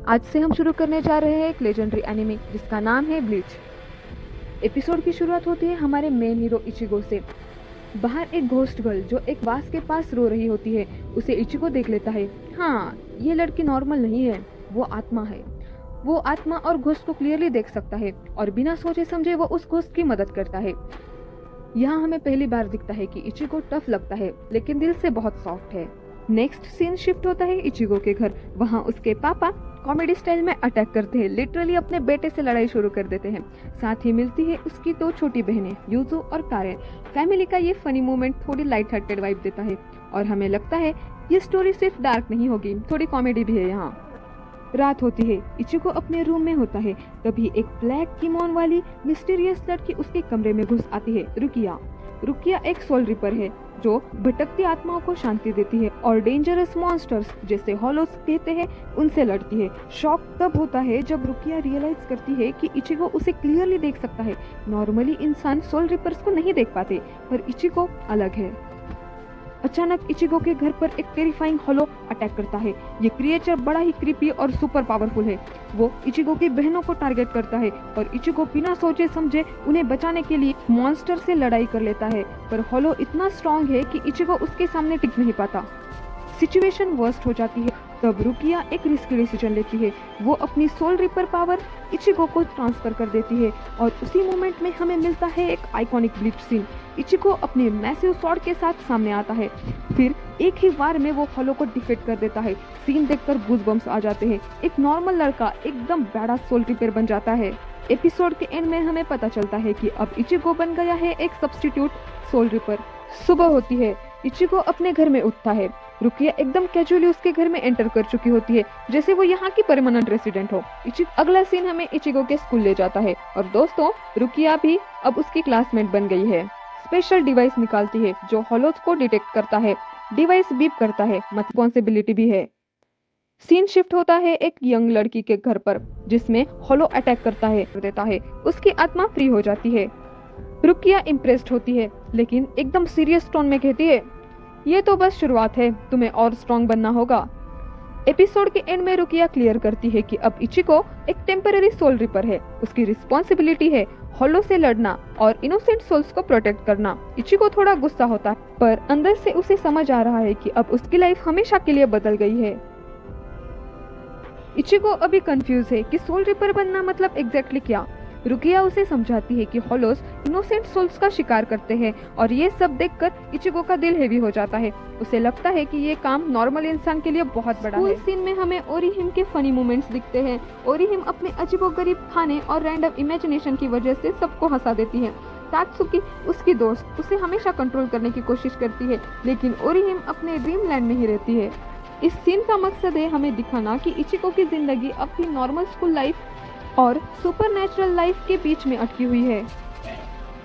आज से हम शुरू करने जा रहे हैं एक लेजेंडरी एनिमे जिसका नाम है ब्लीच। एपिसोड की शुरुआत होती है हमारे मेन हीरो इचिगो से। बाहर एक घोस्ट गर्ल जो एक वास के पास रो रही होती है उसे इचिगो देख लेता है। हाँ, ये लड़की नॉर्मल नहीं है, वो आत्मा है। वो आत्मा और घोस्ट को क्लियरली देख सकता है और बिना सोचे समझे वो उस घोस्ट की मदद करता है। यहाँ हमें पहली बार दिखता है कि इचिगो टफ लगता है लेकिन दिल से बहुत सॉफ्ट है। नेक्स्ट सीन शिफ्ट होता है इचिगो के घर। वहाँ उसके पापा कॉमेडी स्टाइल में अटैक करते हैं, लिटरली अपने बेटे से लड़ाई शुरू कर देते हैं। साथ ही मिलती है उसकी दो छोटी बहनें यूजू और कारेन। फैमिली का ये फनी मोमेंट थोड़ी लाइट हार्टेड वाइब देता है और हमें लगता है ये स्टोरी सिर्फ डार्क नहीं होगी, थोड़ी कॉमेडी भी है यहाँ। रात होती है, इचिगो अपने रूम में होता है। तभी एक ब्लैक किमोन वाली मिस्टीरियस लड़की उसके कमरे में घुस आती है। रुकिया एक सोल रिपर है जो भटकती आत्माओं को शांति देती है और डेंजरस मॉन्स्टर्स जैसे हॉलोस कहते हैं उनसे लड़ती है। शॉक तब होता है जब रुकिया रियलाइज करती है कि इचिगो उसे क्लियरली देख सकता है। नॉर्मली इंसान सोल रिपर्स को नहीं देख पाते, पर इचिगो अलग है। अचानक इचिगो के घर पर एक टेरिफाइंग हॉलो अटैक करता है। ये क्रिएचर बड़ा ही क्रीपी और सुपर पावरफुल है। वो इचिगो की बहनों को टारगेट करता है और इचिगो बिना सोचे समझे उन्हें बचाने के लिए मॉन्स्टर से लड़ाई कर लेता है, पर हॉलो इतना स्ट्रॉन्ग है कि इचिगो उसके सामने टिक नहीं पाता। सिचुएशन वर्स्ट हो जाती है। तब रुकिया एक रिस्की डिसीजन लेती है। वो अपनी सोल रिपर पावर इचिगो को ट्रांसफर कर देती है और उसी मोमेंट में हमें मिलता है एक आइकॉनिक ब्लीच सीन। इचिगो अपने मैसिव स्वॉर्ड के साथ सामने आता है, फिर एक ही वार में वो हॉलो को डिफीट कर देता है। सीन देखकर गूज़बम्प्स आ जाते हैं। एक नॉर्मल लड़का एकदम बैडा सोल रिपर बन जाता है। एपिसोड के एंड में हमें पता चलता है कि अब इचिगो बन गया है एक सब्स्टिट्यूट सोल रिपर। सुबह होती है, इचिगो अपने घर में उठता है। रुकिया एकदम कैजुअली उसके घर में एंटर कर चुकी होती है, जैसे वो यहाँ की परमानेंट रेसिडेंट हो। अगला सीन हमें इचिगो के स्कूल ले जाता है और दोस्तों, रुकिया भी अब उसकी क्लासमेट बन गई है। स्पेशल डिवाइस निकालती है जो हॉलोज को डिटेक्ट करता है। डिवाइस बीप करता है, रिस्पॉन्सिबिलिटी भी है। सीन शिफ्ट होता है एक यंग लड़की के घर पर जिसमें हॉलो अटैक करता है। उसकी आत्मा फ्री हो जाती है। रुकिया इम्प्रेस्ड होती है लेकिन एकदम सीरियस टोन में कहती है, ये तो बस शुरुआत है, तुम्हें और स्ट्रॉन्ग बनना होगा। एपिसोड के एंड में रुकिया क्लियर करती है कि अब इचिगो एक टेम्पररी सोल रिपर है। उसकी रिस्पॉन्सिबिलिटी है हॉलो से लड़ना और इनोसेंट सोल्स को प्रोटेक्ट करना। इचिगो थोड़ा गुस्सा होता है, पर अंदर से उसे समझ आ रहा है कि अब उसकी लाइफ हमेशा के लिए बदल गई है। इचिगो अभी कंफ्यूज है कि सोल रिपर बनना मतलब एग्जैक्टली क्या। रुकिया उसे समझाती है कि हॉलोस इनोसेंट सोल्स का शिकार करते हैं और ये सब देखकर इचिगो का दिल हेवी हो जाता है। उसे लगता है कि ये काम नॉर्मल इंसान के लिए बहुत बड़ा है। सीन में हमें ओरिहिम के फनी मोमेंट्स दिखते हैं। ओरिहिम अपने अजीबोगरीब खाने और रैंडम इमेजिनेशन की वजह से सबको हंसा देती है। तात्सुकी उसकी दोस्त उसे हमेशा कंट्रोल करने की कोशिश करती है, लेकिन ओरिहिम अपने ड्रीम लैंड में ही रहती है। इस सीन का मकसद है हमें दिखाना कि इचिगो की जिंदगी अब भी नॉर्मल स्कूल लाइफ और सुपरनेचुरल लाइफ के बीच में अटकी हुई है।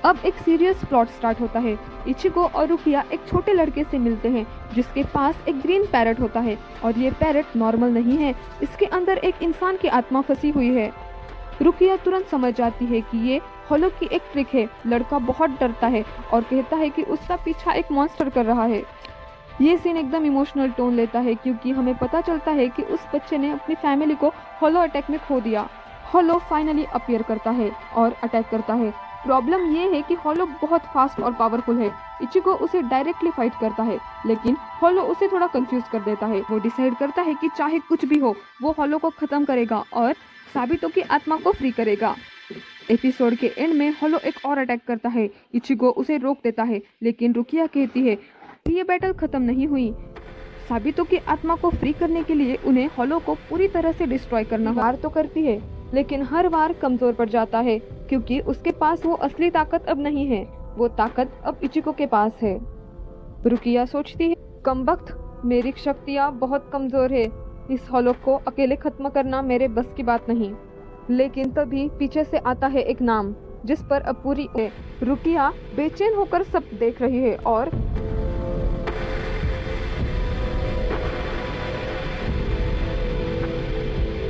अब एक सीरियस प्लॉट स्टार्ट होता है। इचिगो और रुकिया एक छोटे लड़के से मिलते हैं जिसके पास एक ग्रीन पैरट होता है और ये पैरट नॉर्मल नहीं है, इसके अंदर एक इंसान की आत्मा फंसी हुई है। रुकिया तुरंत समझ जाती है कि ये हॉलो की एक ट्रिक है। लड़का बहुत डरता है और कहता है कि उसका पीछा एक मॉन्स्टर कर रहा है। ये सीन एकदम इमोशनल टोन लेता है क्योंकि हमें पता चलता है कि उस बच्चे ने अपनी फैमिली को हॉलो अटैक में खो दिया। हॉलो फाइनली अपीयर करता है और अटैक करता है। प्रॉब्लम ये है कि हॉलो बहुत फास्ट और पावरफुल है। इचिगो उसे डायरेक्टली फाइट करता है लेकिन हॉलो उसे थोड़ा कंफ्यूज कर देता है। वो डिसाइड करता है कि चाहे कुछ भी हो वो हॉलो को खत्म करेगा और साबितो की आत्मा को फ्री करेगा। एपिसोड के एंड में हॉलो एक और अटैक करता है। इचिगो उसे रोक देता है लेकिन रुकिया कहती है ये बैटल खत्म नहीं हुई। साबितो की आत्मा को फ्री करने के लिए उन्हें हॉलो को पूरी तरह से डिस्ट्रॉय करना वार तो करती है लेकिन हर बार कमजोर पड़ जाता है क्योंकि उसके पास वो असली ताकत अब नहीं है। वो ताकत अब इचिगो के पास है। रुकिया सोचती है, कमबख्त, मेरी शक्तियाँ बहुत कमजोर है, इस हॉलो को अकेले खत्म करना मेरे बस की बात नहीं। लेकिन तभी पीछे से आता है एक नाम जिस पर अब पूरी है। रुकिया बेचैन होकर सब देख रही है और